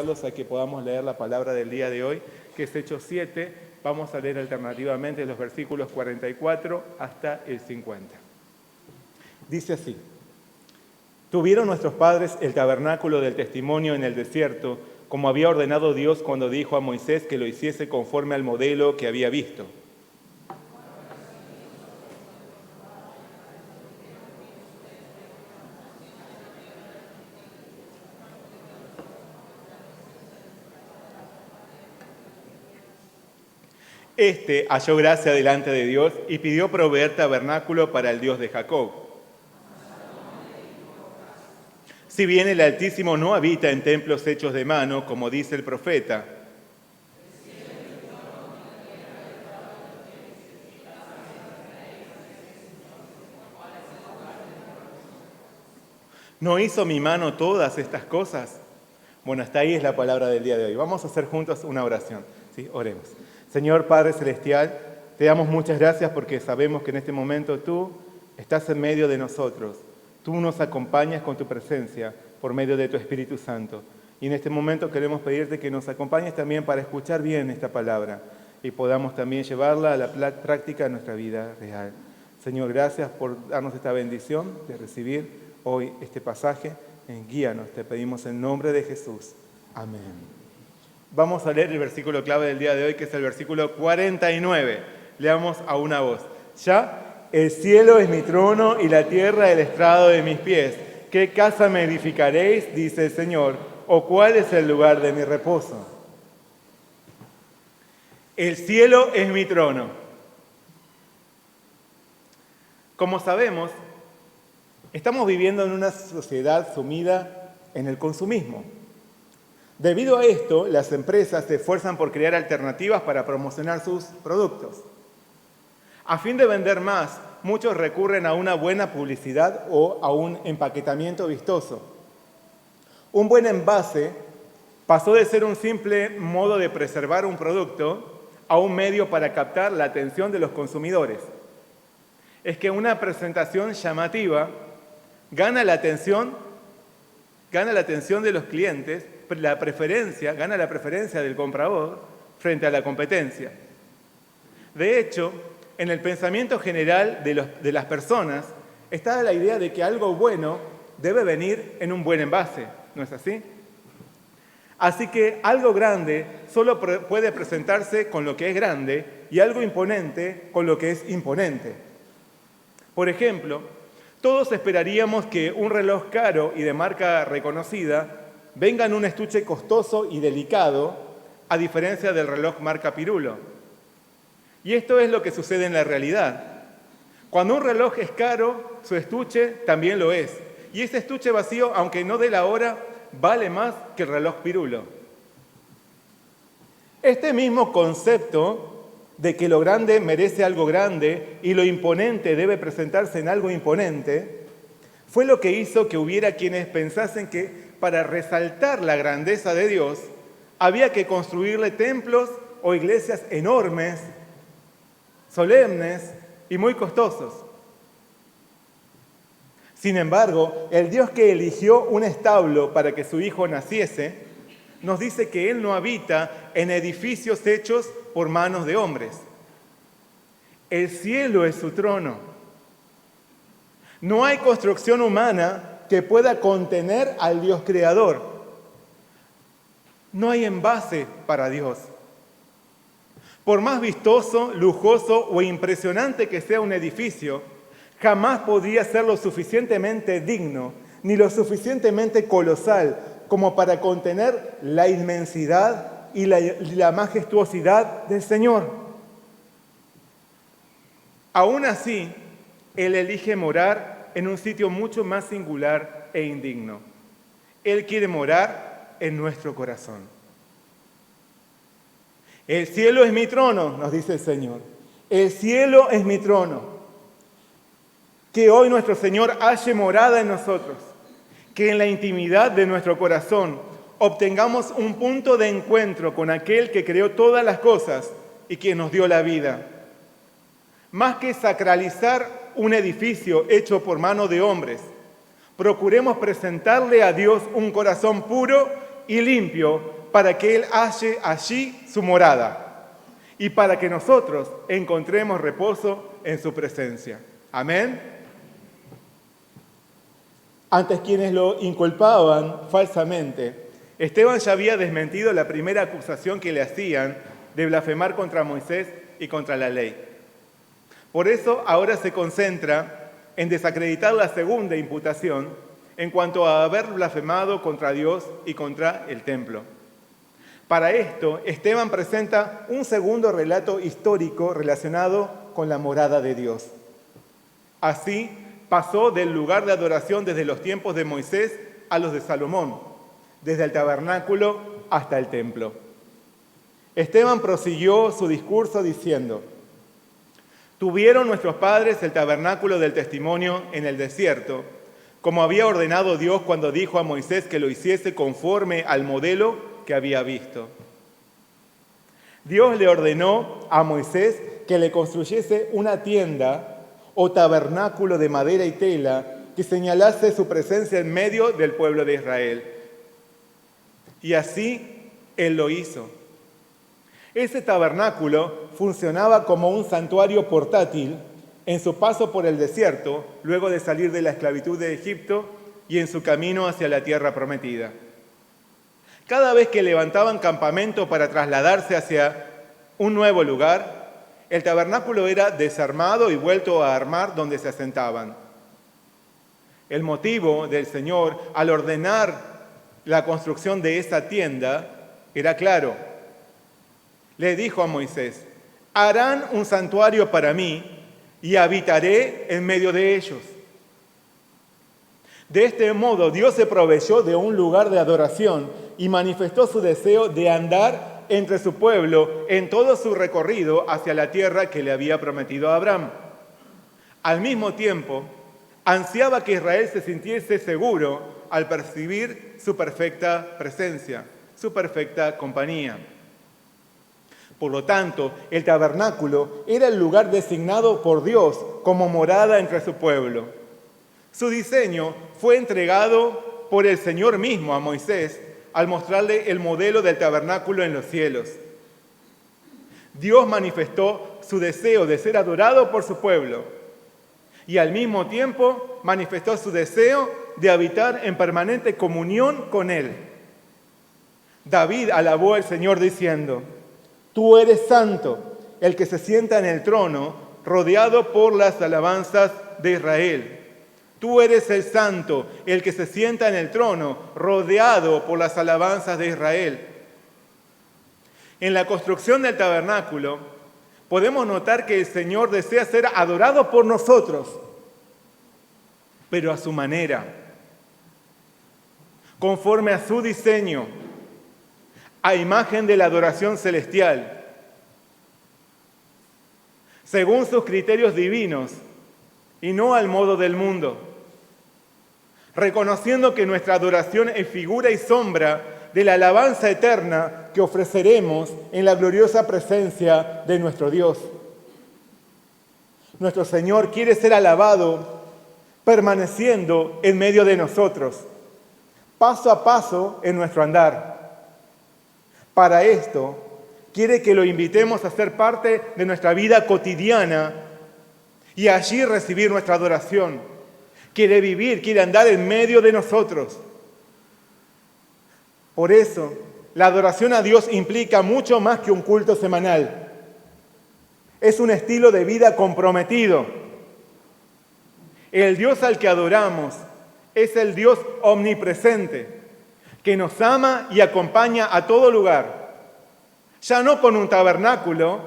invitarlos a que podamos leer la palabra del día de hoy, que es Hechos 7. Vamos a leer alternativamente los versículos 44 hasta el 50. Dice así: Tuvieron nuestros padres el tabernáculo del testimonio en el desierto, como había ordenado Dios cuando dijo a Moisés que lo hiciese conforme al modelo que había visto. Este halló gracia delante de Dios y pidió proveer tabernáculo para el Dios de Jacob. Si bien el Altísimo no habita en templos hechos de mano, como dice el profeta, ¿no hizo mi mano todas estas cosas? Bueno, hasta ahí es la palabra del día de hoy. Vamos a hacer juntos una oración. ¿Sí? Oremos. Señor Padre Celestial, te damos muchas gracias porque sabemos que en este momento tú estás en medio de nosotros. Tú nos acompañas con tu presencia por medio de tu Espíritu Santo. Y en este momento queremos pedirte que nos acompañes también para escuchar bien esta palabra y podamos también llevarla a la práctica en nuestra vida real. Señor, gracias por darnos esta bendición de recibir hoy este pasaje. Guíanos, te pedimos en nombre de Jesús. Amén. Vamos a leer el versículo clave del día de hoy, que es el versículo 49. Leamos a una voz. Ya, el cielo es mi trono y la tierra el estrado de mis pies. ¿Qué casa me edificaréis? Dice el Señor. ¿O cuál es el lugar de mi reposo? El cielo es mi trono. Como sabemos, estamos viviendo en una sociedad sumida en el consumismo. Debido a esto, las empresas se esfuerzan por crear alternativas para promocionar sus productos. A fin de vender más, muchos recurren a una buena publicidad o a un empaquetamiento vistoso. Un buen envase pasó de ser un simple modo de preservar un producto a un medio para captar la atención de los consumidores. Es que una presentación llamativa gana la atención de los clientes, gana la preferencia del comprador frente a la competencia. De hecho, en el pensamiento general de las personas está la idea de que algo bueno debe venir en un buen envase, ¿no es así? Así que algo grande solo puede presentarse con lo que es grande y algo imponente con lo que es imponente. Por ejemplo, todos esperaríamos que un reloj caro y de marca reconocida venga en un estuche costoso y delicado, a diferencia del reloj marca Pirulo. Y esto es lo que sucede en la realidad. Cuando un reloj es caro, su estuche también lo es. Y ese estuche vacío, aunque no dé la hora, vale más que el reloj Pirulo. Este mismo concepto de que lo grande merece algo grande y lo imponente debe presentarse en algo imponente, fue lo que hizo que hubiera quienes pensasen que para resaltar la grandeza de Dios había que construirle templos o iglesias enormes, solemnes y muy costosos. Sin embargo, el Dios que eligió un establo para que su hijo naciese, nos dice que Él no habita en edificios hechos por manos de hombres. El cielo es su trono. No hay construcción humana que pueda contener al Dios creador. No hay envase para Dios. Por más vistoso, lujoso o impresionante que sea un edificio, jamás podría ser lo suficientemente digno ni lo suficientemente colosal como para contener la inmensidad y la majestuosidad del Señor. Aún así, Él elige morar en un sitio mucho más singular e indigno. Él quiere morar en nuestro corazón. El cielo es mi trono, nos dice el Señor. El cielo es mi trono. Que hoy nuestro Señor halle morada en nosotros. Que en la intimidad de nuestro corazón obtengamos un punto de encuentro con aquel que creó todas las cosas y quien nos dio la vida. Más que sacralizar un edificio hecho por mano de hombres, procuremos presentarle a Dios un corazón puro y limpio para que Él halle allí su morada y para que nosotros encontremos reposo en su presencia. Amén. Antes quienes lo inculpaban falsamente, Esteban ya había desmentido la primera acusación que le hacían de blasfemar contra Moisés y contra la ley. Por eso ahora se concentra en desacreditar la segunda imputación en cuanto a haber blasfemado contra Dios y contra el templo. Para esto, Esteban presenta un segundo relato histórico relacionado con la morada de Dios. Así, pasó del lugar de adoración desde los tiempos de Moisés a los de Salomón, desde el tabernáculo hasta el templo. Esteban prosiguió su discurso diciendo: «Tuvieron nuestros padres el tabernáculo del testimonio en el desierto, como había ordenado Dios cuando dijo a Moisés que lo hiciese conforme al modelo que había visto. Dios le ordenó a Moisés que le construyese una tienda o tabernáculo de madera y tela que señalase su presencia en medio del pueblo de Israel. Y así Él lo hizo. Ese tabernáculo funcionaba como un santuario portátil en su paso por el desierto, luego de salir de la esclavitud de Egipto y en su camino hacia la tierra prometida. Cada vez que levantaban campamento para trasladarse hacia un nuevo lugar, el tabernáculo era desarmado y vuelto a armar donde se asentaban. El motivo del Señor al ordenar la construcción de esa tienda era claro. Le dijo a Moisés: «Harán un santuario para mí y habitaré en medio de ellos». De este modo, Dios se proveyó de un lugar de adoración y manifestó su deseo de andar entre su pueblo en todo su recorrido hacia la tierra que le había prometido a Abraham. Al mismo tiempo, ansiaba que Israel se sintiese seguro al percibir su perfecta presencia, su perfecta compañía. Por lo tanto, el tabernáculo era el lugar designado por Dios como morada entre su pueblo. Su diseño fue entregado por el Señor mismo a Moisés al mostrarle el modelo del tabernáculo en los cielos. Dios manifestó su deseo de ser adorado por su pueblo y al mismo tiempo manifestó su deseo de habitar en permanente comunión con Él. David alabó al Señor diciendo: «Tú eres santo, el que se sienta en el trono, rodeado por las alabanzas de Israel. Tú eres el santo, el que se sienta en el trono, rodeado por las alabanzas de Israel». En la construcción del tabernáculo, podemos notar que el Señor desea ser adorado por nosotros, pero a su manera, conforme a su diseño, a imagen de la adoración celestial, según sus criterios divinos y no al modo del mundo, reconociendo que nuestra adoración es figura y sombra de la alabanza eterna que ofreceremos en la gloriosa presencia de nuestro Dios. Nuestro Señor quiere ser alabado permaneciendo en medio de nosotros, paso a paso en nuestro andar. Para esto, quiere que lo invitemos a ser parte de nuestra vida cotidiana y allí recibir nuestra adoración. Quiere vivir, quiere andar en medio de nosotros. Por eso, la adoración a Dios implica mucho más que un culto semanal. Es un estilo de vida comprometido. El Dios al que adoramos es el Dios omnipresente, que nos ama y acompaña a todo lugar, ya no con un tabernáculo,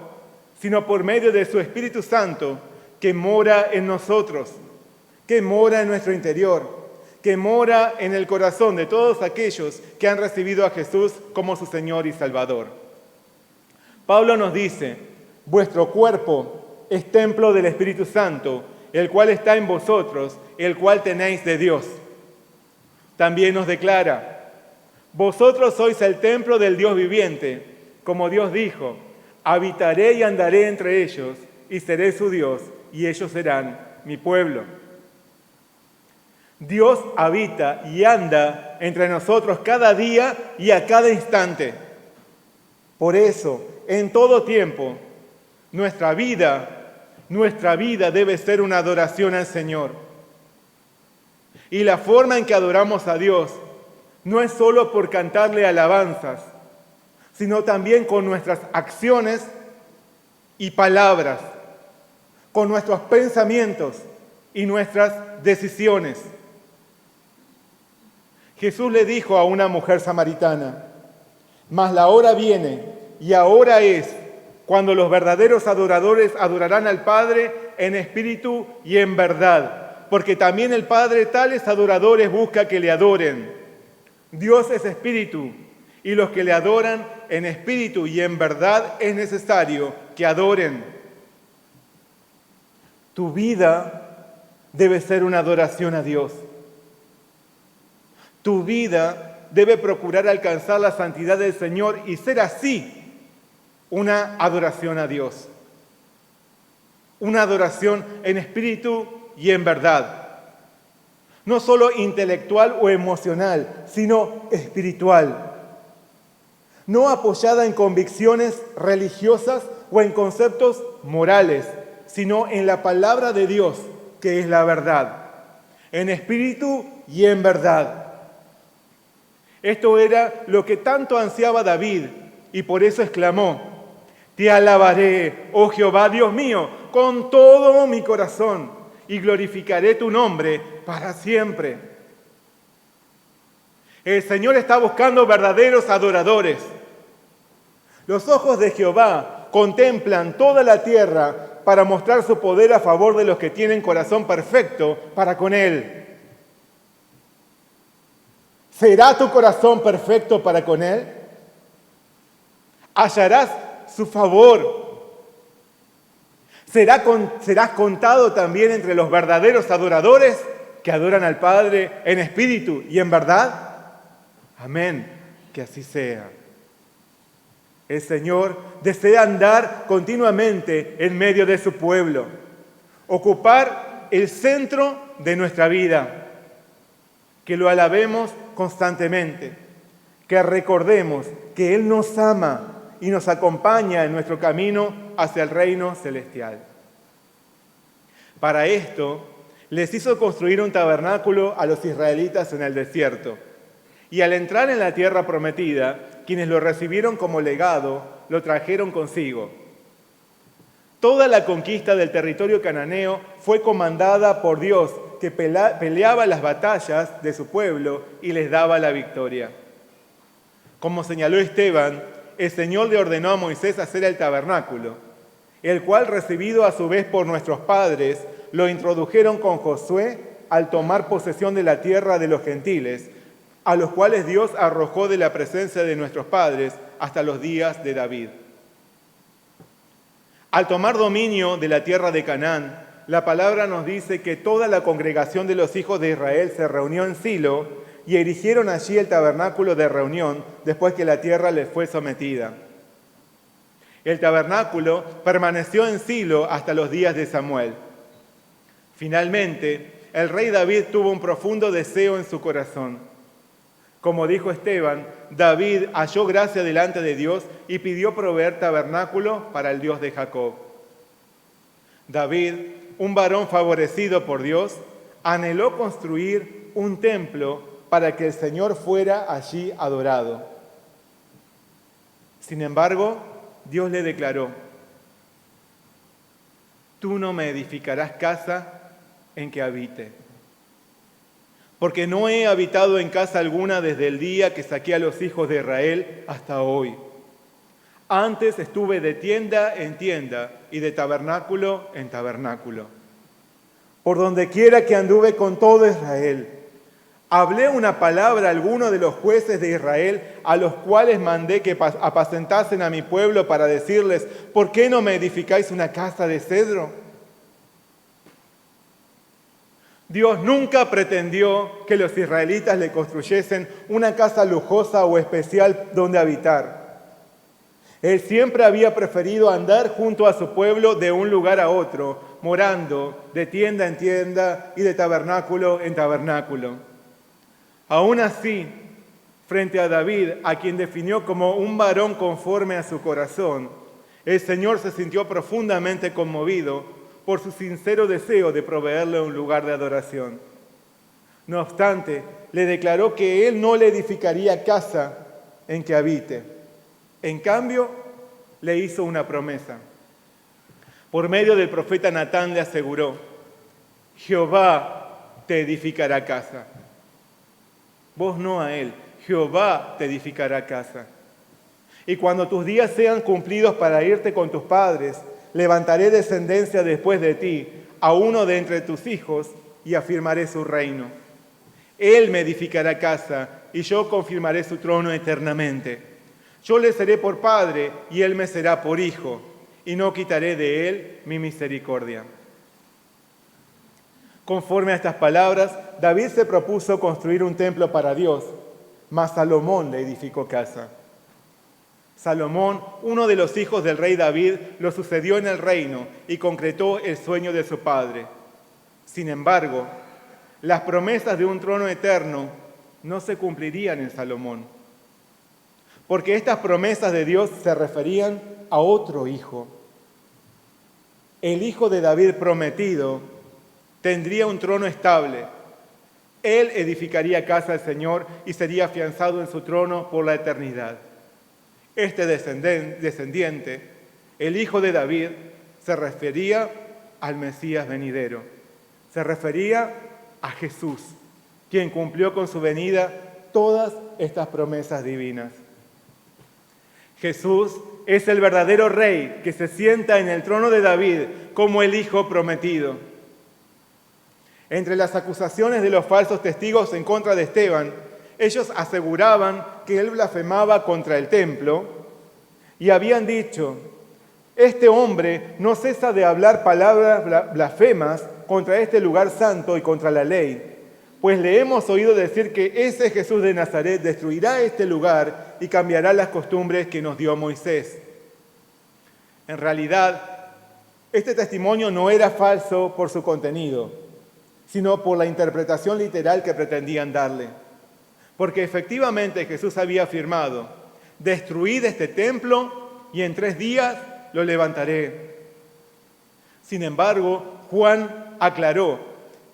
sino por medio de su Espíritu Santo, que mora en nosotros, que mora en nuestro interior, que mora en el corazón de todos aquellos que han recibido a Jesús como su Señor y Salvador. Pablo nos dice: vuestro cuerpo es templo del Espíritu Santo, el cual está en vosotros, el cual tenéis de Dios. También nos declara: vosotros sois el templo del Dios viviente, como Dios dijo: habitaré y andaré entre ellos, y seré su Dios, y ellos serán mi pueblo. Dios habita y anda entre nosotros cada día y a cada instante. Por eso, en todo tiempo, nuestra vida debe ser una adoración al Señor. Y la forma en que adoramos a Dios no es solo por cantarle alabanzas, sino también con nuestras acciones y palabras, con nuestros pensamientos y nuestras decisiones. Jesús le dijo a una mujer samaritana: mas la hora viene y ahora es cuando los verdaderos adoradores adorarán al Padre en espíritu y en verdad, porque también el Padre tales adoradores busca que le adoren. Dios es espíritu, y los que le adoran en espíritu y en verdad es necesario que adoren. Tu vida debe ser una adoración a Dios. Tu vida debe procurar alcanzar la santidad del Señor y ser así una adoración a Dios. Una adoración en espíritu y en verdad. No solo intelectual o emocional, sino espiritual. No apoyada en convicciones religiosas o en conceptos morales, sino en la palabra de Dios, que es la verdad. En espíritu y en verdad. Esto era lo que tanto ansiaba David, y por eso exclamó: te alabaré, oh Jehová, Dios mío, con todo mi corazón, y glorificaré tu nombre para siempre. El Señor está buscando verdaderos adoradores. Los ojos de Jehová contemplan toda la tierra para mostrar su poder a favor de los que tienen corazón perfecto para con Él. ¿Será tu corazón perfecto para con Él? ¿Hallarás su favor? ¿Serás contado también entre los verdaderos adoradores que adoran al Padre en espíritu y en verdad? Amén, que así sea. El Señor desea andar continuamente en medio de su pueblo, ocupar el centro de nuestra vida, que lo alabemos constantemente, que recordemos que Él nos ama y nos acompaña en nuestro camino hacia el reino celestial. Para esto, les hizo construir un tabernáculo a los israelitas en el desierto, y al entrar en la tierra prometida, quienes lo recibieron como legado, lo trajeron consigo. Toda la conquista del territorio cananeo fue comandada por Dios, que peleaba las batallas de su pueblo y les daba la victoria. Como señaló Esteban, el Señor le ordenó a Moisés hacer el tabernáculo, el cual, recibido a su vez por nuestros padres, lo introdujeron con Josué al tomar posesión de la tierra de los gentiles, a los cuales Dios arrojó de la presencia de nuestros padres hasta los días de David. Al tomar dominio de la tierra de Canaán, la palabra nos dice que toda la congregación de los hijos de Israel se reunió en Silo y erigieron allí el tabernáculo de reunión después que la tierra les fue sometida. El tabernáculo permaneció en Silo hasta los días de Samuel. Finalmente, el rey David tuvo un profundo deseo en su corazón. Como dijo Esteban, David halló gracia delante de Dios y pidió proveer tabernáculo para el Dios de Jacob. David, un varón favorecido por Dios, anheló construir un templo para que el Señor fuera allí adorado. Sin embargo, Dios le declaró: tú no me edificarás casa en que habite, porque no he habitado en casa alguna desde el día que saqué a los hijos de Israel hasta hoy. Antes estuve de tienda en tienda y de tabernáculo en tabernáculo. Por donde quiera que anduve con todo Israel, hablé una palabra a alguno de los jueces de Israel, a los cuales mandé que apacentasen a mi pueblo para decirles: ¿por qué no me edificáis una casa de cedro? Dios nunca pretendió que los israelitas le construyesen una casa lujosa o especial donde habitar. Él siempre había preferido andar junto a su pueblo de un lugar a otro morando de tienda en tienda y de tabernáculo en tabernáculo. Aún así, frente a David, a quien definió como un varón conforme a su corazón, el Señor se sintió profundamente conmovido por su sincero deseo de proveerle un lugar de adoración. No obstante, le declaró que él no le edificaría casa en que habite. En cambio, le hizo una promesa. Por medio del profeta Natán le aseguró: Jehová te edificará casa. Vos no a él, Jehová te edificará casa. Y cuando tus días sean cumplidos para irte con tus padres, levantaré descendencia después de ti, a uno de entre tus hijos, y afirmaré su reino. Él me edificará casa, y yo confirmaré su trono eternamente. Yo le seré por padre, y él me será por hijo, y no quitaré de él mi misericordia. Conforme a estas palabras, David se propuso construir un templo para Dios, mas Salomón le edificó casa. Salomón, uno de los hijos del rey David, lo sucedió en el reino y concretó el sueño de su padre. Sin embargo, las promesas de un trono eterno no se cumplirían en Salomón, porque estas promesas de Dios se referían a otro hijo. El hijo de David prometido tendría un trono estable. Él edificaría casa al Señor y sería afianzado en su trono por la eternidad. Este descendiente, el hijo de David, se refería al Mesías venidero. Se refería a Jesús, quien cumplió con su venida todas estas promesas divinas. Jesús es el verdadero rey que se sienta en el trono de David como el hijo prometido. Entre las acusaciones de los falsos testigos en contra de Esteban, ellos aseguraban que él blasfemaba contra el templo y habían dicho: este hombre no cesa de hablar palabras blasfemas contra este lugar santo y contra la ley, pues le hemos oído decir que ese Jesús de Nazaret destruirá este lugar y cambiará las costumbres que nos dio Moisés. En realidad, este testimonio no era falso por su contenido, sino por la interpretación literal que pretendían darle. Porque efectivamente Jesús había afirmado: destruid este templo y en 3 días lo levantaré. Sin embargo, Juan aclaró: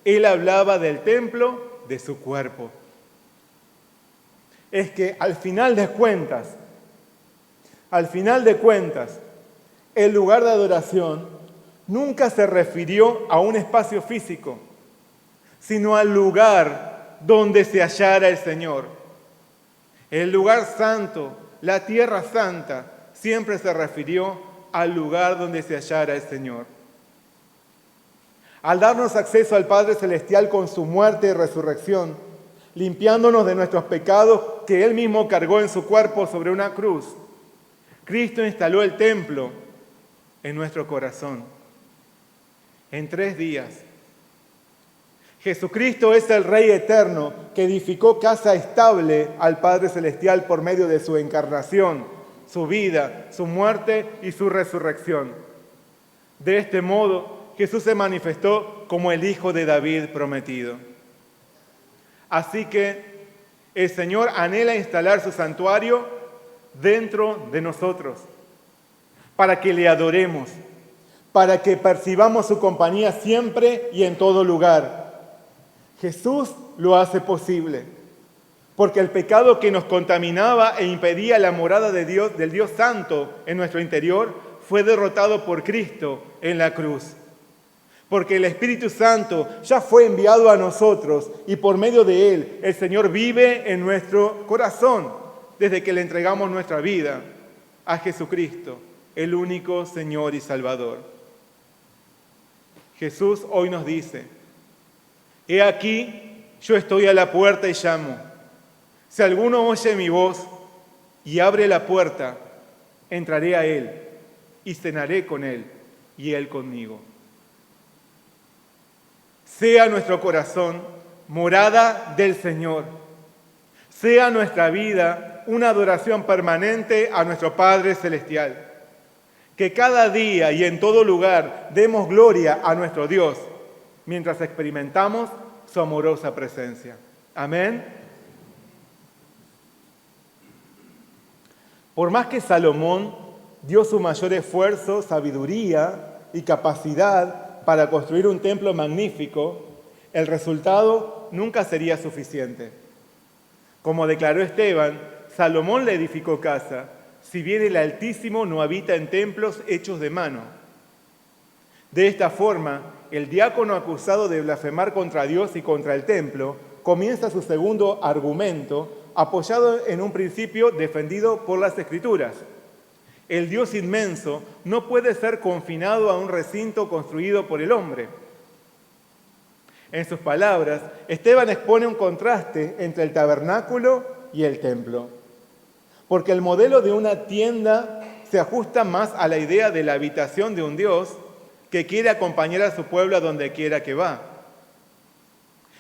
él hablaba del templo de su cuerpo. Es que al final de cuentas, el lugar de adoración nunca se refirió a un espacio físico, sino al lugar donde se hallara el Señor. El lugar santo, la tierra santa, siempre se refirió al lugar donde se hallara el Señor. Al darnos acceso al Padre Celestial con su muerte y resurrección, limpiándonos de nuestros pecados que Él mismo cargó en su cuerpo sobre una cruz, Cristo instaló el templo en nuestro corazón. En 3 días. Jesucristo es el Rey eterno que edificó casa estable al Padre Celestial por medio de su encarnación, su vida, su muerte y su resurrección. De este modo, Jesús se manifestó como el Hijo de David prometido. Así que el Señor anhela instalar su santuario dentro de nosotros, para que le adoremos, para que percibamos su compañía siempre y en todo lugar. Jesús lo hace posible, porque el pecado que nos contaminaba e impedía la morada de Dios, del Dios Santo en nuestro interior, fue derrotado por Cristo en la cruz. Porque el Espíritu Santo ya fue enviado a nosotros y por medio de Él el Señor vive en nuestro corazón desde que le entregamos nuestra vida a Jesucristo, el único Señor y Salvador. Jesús hoy nos dice: he aquí, yo estoy a la puerta y llamo. Si alguno oye mi voz y abre la puerta, entraré a Él y cenaré con Él y Él conmigo. Sea nuestro corazón morada del Señor. Sea nuestra vida una adoración permanente a nuestro Padre Celestial. Que cada día y en todo lugar demos gloria a nuestro Dios mientras experimentamos su amorosa presencia. Amén. Por más que Salomón dio su mayor esfuerzo, sabiduría y capacidad para construir un templo magnífico, el resultado nunca sería suficiente. Como declaró Esteban, Salomón le edificó casa, si bien el Altísimo no habita en templos hechos de mano. De esta forma, el diácono acusado de blasfemar contra Dios y contra el templo comienza su segundo argumento, apoyado en un principio defendido por las Escrituras. El Dios inmenso no puede ser confinado a un recinto construido por el hombre. En sus palabras, Esteban expone un contraste entre el tabernáculo y el templo, porque el modelo de una tienda se ajusta más a la idea de la habitación de un Dios que quiere acompañar a su pueblo a donde quiera que va.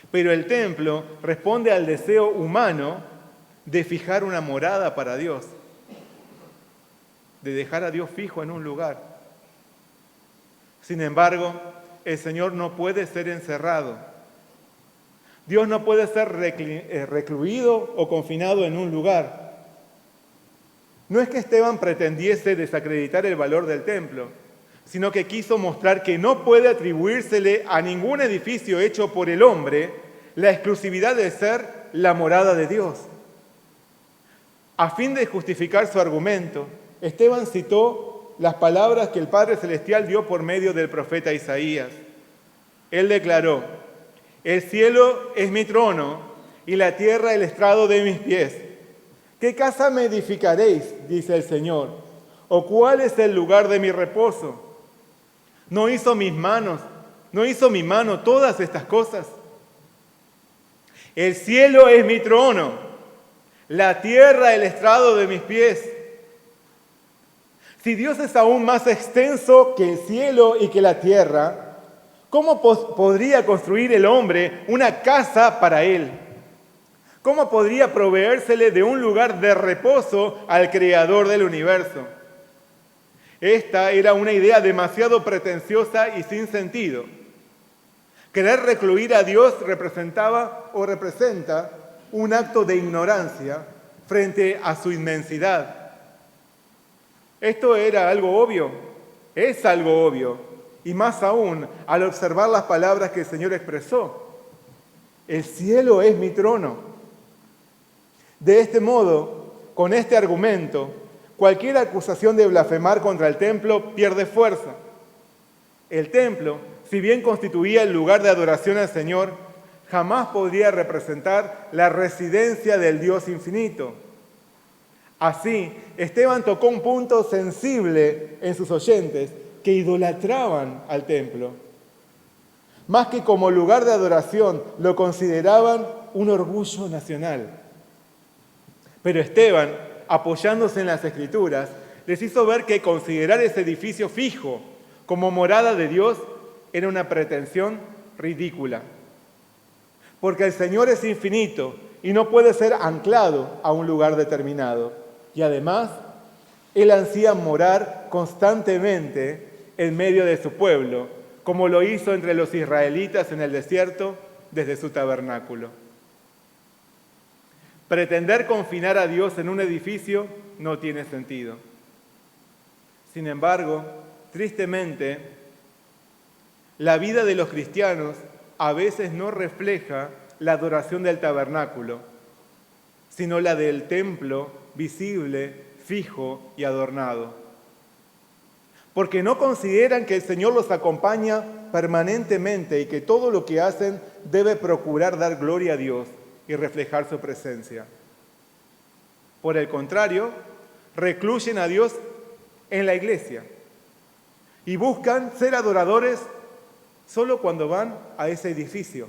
Pero el templo responde al deseo humano de fijar una morada para Dios, de dejar a Dios fijo en un lugar. Sin embargo, el Señor no puede ser encerrado. Dios no puede ser recluido o confinado en un lugar. No es que Esteban pretendiese desacreditar el valor del templo, sino que quiso mostrar que no puede atribuírsele a ningún edificio hecho por el hombre la exclusividad de ser la morada de Dios. A fin de justificar su argumento, Esteban citó las palabras que el Padre Celestial dio por medio del profeta Isaías. Él declaró: el cielo es mi trono y la tierra el estrado de mis pies. ¿Qué casa me edificaréis?, dice el Señor, ¿o cuál es el lugar de mi reposo? ¿No hizo mi mano todas estas cosas? El cielo es mi trono, la tierra el estrado de mis pies. Si Dios es aún más extenso que el cielo y que la tierra, ¿cómo podría construir el hombre una casa para él? ¿Cómo podría proveérsele de un lugar de reposo al Creador del universo? Esta era una idea demasiado pretenciosa y sin sentido. Querer recluir a Dios representaba o representa un acto de ignorancia frente a su inmensidad. Esto era algo obvio, es algo obvio, y más aún al observar las palabras que el Señor expresó. El cielo es mi trono. De este modo, con este argumento, cualquier acusación de blasfemar contra el templo pierde fuerza. El templo, si bien constituía el lugar de adoración al Señor, jamás podría representar la residencia del Dios infinito. Así, Esteban tocó un punto sensible en sus oyentes que idolatraban al templo. Más que como lugar de adoración, lo consideraban un orgullo nacional. Pero Esteban, apoyándose en las Escrituras, les hizo ver que considerar ese edificio fijo como morada de Dios era una pretensión ridícula. Porque el Señor es infinito y no puede ser anclado a un lugar determinado. Y además, Él ansía morar constantemente en medio de su pueblo, como lo hizo entre los israelitas en el desierto desde su tabernáculo. Pretender confinar a Dios en un edificio no tiene sentido. Sin embargo, tristemente, la vida de los cristianos a veces no refleja la adoración del tabernáculo, sino la del templo visible, fijo y adornado. Porque no consideran que el Señor los acompaña permanentemente y que todo lo que hacen debe procurar dar gloria a Dios y reflejar su presencia. Por el contrario, recluyen a Dios en la iglesia y buscan ser adoradores solo cuando van a ese edificio.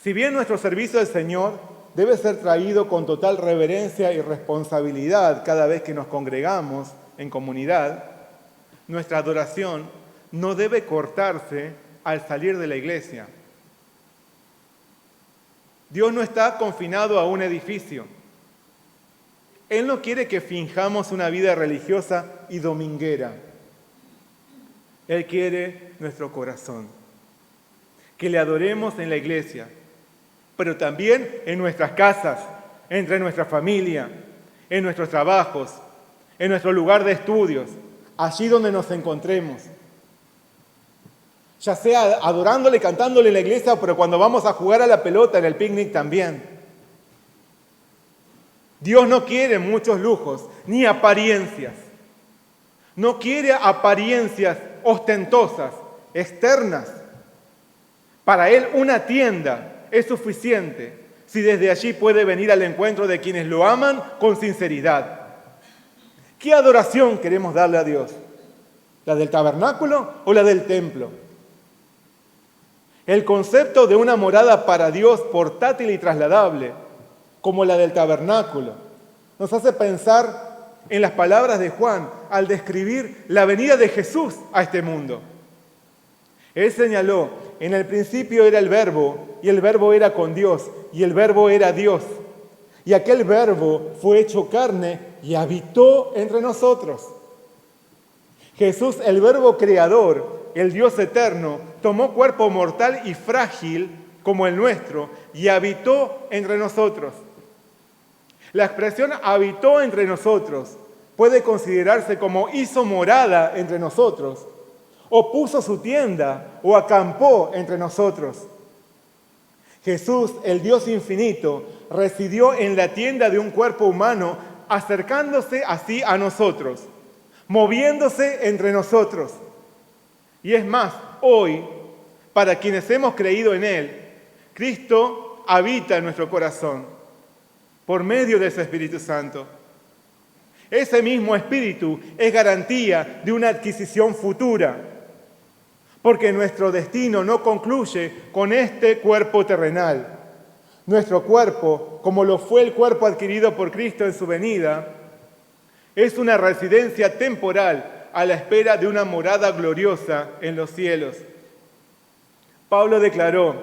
Si bien nuestro servicio al Señor debe ser traído con total reverencia y responsabilidad cada vez que nos congregamos en comunidad, nuestra adoración no debe cortarse al salir de la iglesia. Dios no está confinado a un edificio. Él no quiere que finjamos una vida religiosa y dominguera. Él quiere nuestro corazón. Que le adoremos en la iglesia, pero también en nuestras casas, entre nuestra familia, en nuestros trabajos, en nuestro lugar de estudios, allí donde nos encontremos. Ya sea adorándole, cantándole en la iglesia, pero cuando vamos a jugar a la pelota en el picnic también. Dios no quiere muchos lujos, ni apariencias. No quiere apariencias ostentosas, externas. Para Él una tienda es suficiente si desde allí puede venir al encuentro de quienes lo aman con sinceridad. ¿Qué adoración queremos darle a Dios? ¿La del tabernáculo o la del templo? El concepto de una morada para Dios portátil y trasladable, como la del tabernáculo, nos hace pensar en las palabras de Juan al describir la venida de Jesús a este mundo. Él señaló, en el principio era el Verbo, y el Verbo era con Dios, y el Verbo era Dios. Y aquel Verbo fue hecho carne y habitó entre nosotros. Jesús, el Verbo creador, el Dios eterno, tomó cuerpo mortal y frágil como el nuestro y habitó entre nosotros. La expresión habitó entre nosotros puede considerarse como hizo morada entre nosotros, o puso su tienda, o acampó entre nosotros. Jesús, el Dios infinito, residió en la tienda de un cuerpo humano, acercándose así a nosotros, moviéndose entre nosotros. Y es más, hoy, para quienes hemos creído en Él, Cristo habita en nuestro corazón por medio de su Espíritu Santo. Ese mismo Espíritu es garantía de una adquisición futura, porque nuestro destino no concluye con este cuerpo terrenal. Nuestro cuerpo, como lo fue el cuerpo adquirido por Cristo en su venida, es una residencia temporal a la espera de una morada gloriosa en los cielos. Pablo declaró,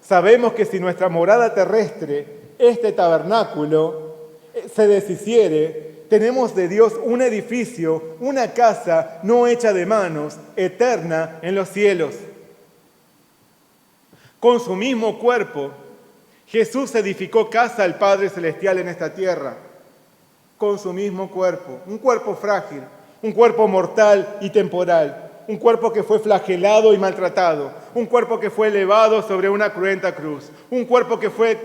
sabemos que si nuestra morada terrestre, este tabernáculo, se deshiciere, tenemos de Dios un edificio, una casa no hecha de manos, eterna en los cielos. Con su mismo cuerpo, Jesús edificó casa al Padre Celestial en esta tierra. Con su mismo cuerpo, un cuerpo frágil, un cuerpo mortal y temporal, un cuerpo que fue flagelado y maltratado, un cuerpo que fue elevado sobre una cruenta cruz, un cuerpo que fue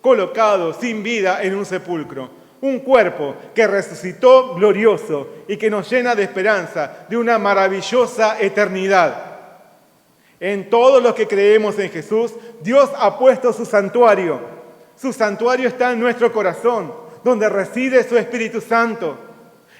colocado sin vida en un sepulcro, un cuerpo que resucitó glorioso y que nos llena de esperanza de una maravillosa eternidad. En todos los que creemos en Jesús, Dios ha puesto su santuario. Su santuario está en nuestro corazón, donde reside su Espíritu Santo.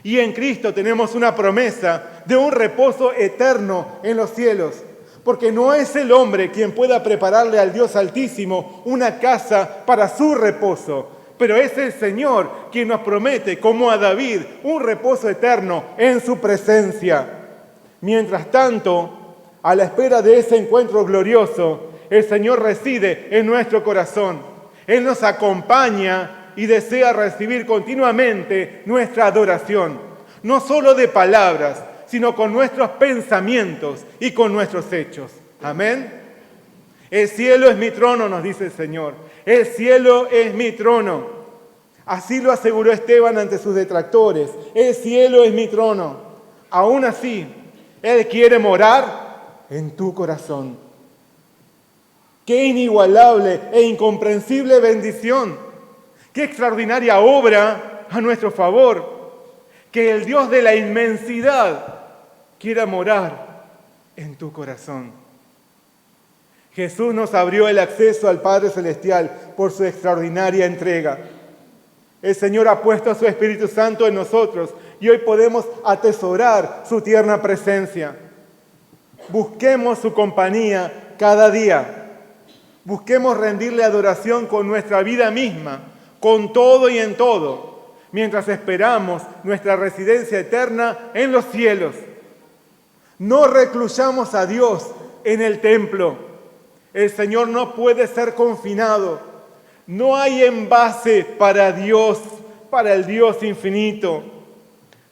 Y en Cristo tenemos una promesa de un reposo eterno en los cielos, porque no es el hombre quien pueda prepararle al Dios Altísimo una casa para su reposo, pero es el Señor quien nos promete, como a David, un reposo eterno en su presencia. Mientras tanto, a la espera de ese encuentro glorioso, el Señor reside en nuestro corazón. Él nos acompaña y desea recibir continuamente nuestra adoración, no solo de palabras, sino con nuestros pensamientos y con nuestros hechos. Amén. El cielo es mi trono, nos dice el Señor. El cielo es mi trono. Así lo aseguró Esteban ante sus detractores. El cielo es mi trono. Aún así, Él quiere morar en tu corazón. Qué inigualable e incomprensible bendición. Qué extraordinaria obra a nuestro favor. Que el Dios de la inmensidad quiera morar en tu corazón. Jesús nos abrió el acceso al Padre Celestial por su extraordinaria entrega. El Señor ha puesto su Espíritu Santo en nosotros y hoy podemos atesorar su tierna presencia. Busquemos su compañía cada día. Busquemos rendirle adoración con nuestra vida misma, con todo y en todo, mientras esperamos nuestra residencia eterna en los cielos. No recluyamos a Dios en el templo. El Señor no puede ser confinado. No hay envase para Dios, para el Dios infinito.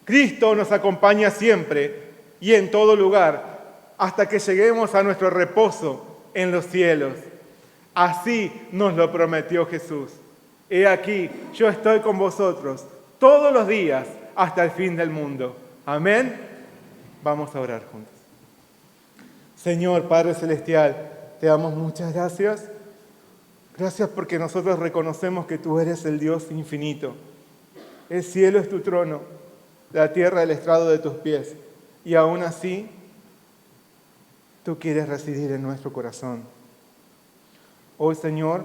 Cristo nos acompaña siempre y en todo lugar, hasta que lleguemos a nuestro reposo en los cielos. Así nos lo prometió Jesús. He aquí, yo estoy con vosotros todos los días hasta el fin del mundo. Amén. Vamos a orar juntos. Señor Padre Celestial, te damos muchas gracias. Gracias porque nosotros reconocemos que tú eres el Dios infinito. El cielo es tu trono, la tierra el estrado de tus pies. Y aún así, tú quieres residir en nuestro corazón. Hoy, Señor,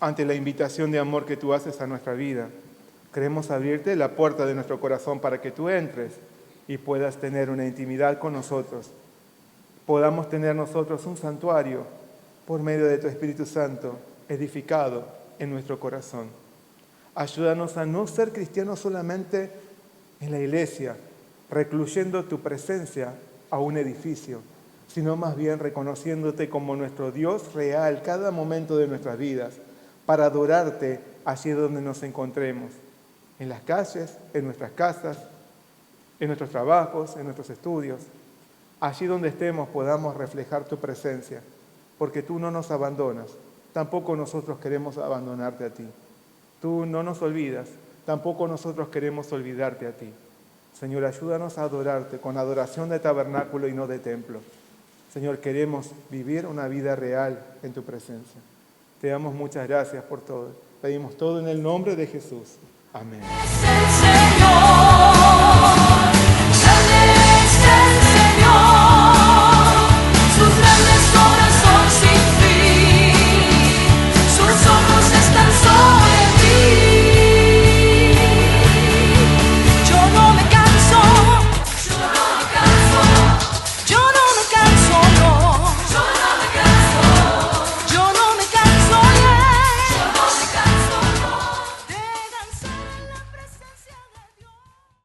ante la invitación de amor que tú haces a nuestra vida, queremos abrirte la puerta de nuestro corazón para que tú entres y puedas tener una intimidad con nosotros. Podamos tener nosotros un santuario por medio de tu Espíritu Santo edificado en nuestro corazón. Ayúdanos a no ser cristianos solamente en la iglesia, recluyendo tu presencia a un edificio, sino más bien reconociéndote como nuestro Dios real cada momento de nuestras vidas, para adorarte allí donde nos encontremos, en las calles, en nuestras casas, en nuestros trabajos, en nuestros estudios. Allí donde estemos podamos reflejar tu presencia, porque tú no nos abandonas, tampoco nosotros queremos abandonarte a ti. Tú no nos olvidas, tampoco nosotros queremos olvidarte a ti. Señor, ayúdanos a adorarte con adoración de tabernáculo y no de templo. Señor, queremos vivir una vida real en tu presencia. Te damos muchas gracias por todo. Pedimos todo en el nombre de Jesús. Amén.